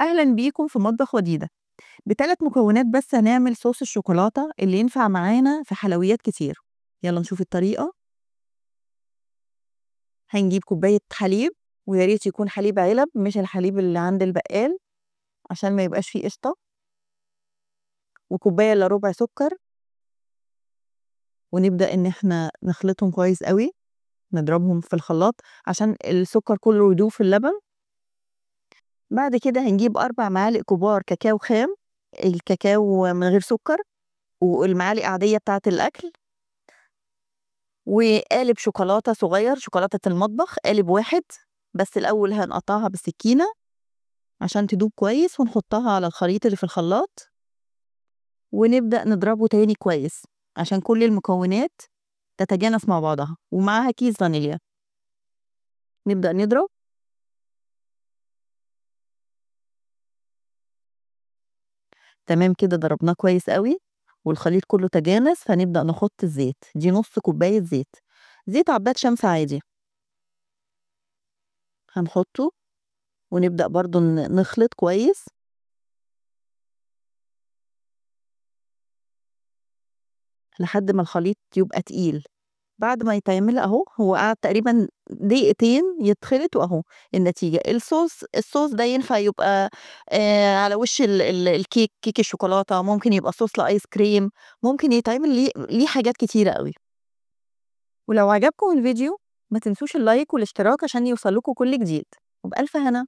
أهلا بيكم في مطبخ وديدة. ب3 مكونات بس هنعمل صوص الشوكولاتة اللي ينفع معانا في حلويات كتير. يلا نشوف الطريقة. هنجيب كوباية حليب، ويا ريت يكون حليب علب مش الحليب اللي عند البقال عشان ما يبقاش فيه قشطة، وكوباية إلا ربع سكر، ونبدأ إن احنا نخلطهم كويس قوي، نضربهم في الخلاط عشان السكر كله يدوب في اللبن. بعد كده هنجيب 4 معالق كبار كاكاو خام، الكاكاو من غير سكر، والمعالق عادية بتاعة الأكل، وقالب شوكولاتة صغير، شوكولاتة المطبخ قالب واحد. بس الأول هنقطعها بالسكينة عشان تدوب كويس، ونحطها على الخليط اللي في الخلاط، ونبدأ نضربه تاني كويس عشان كل المكونات تتجانس مع بعضها، ومعاها كيس فانيليا. نبدأ نضرب. تمام كده، ضربناه كويس قوي والخليط كله تجانس. فنبدأ نحط الزيت، دي نص كوباية زيت، زيت عباد شمس عادي هنحطه، ونبدأ برضو نخلط كويس لحد ما الخليط يبقى تقيل. بعد ما يتعمل اهو، هو قعد تقريبا دقيقتين يتخلط، واهو النتيجة. الصوص ده ينفع يبقى على وش الكيك، كيك الشوكولاتة، ممكن يبقى صوص لآيس كريم، ممكن يتعمل ليه حاجات كتيرة قوي. ولو عجبكم الفيديو ما تنسوش اللايك والاشتراك عشان يوصلكوا كل جديد، وبألف هنا.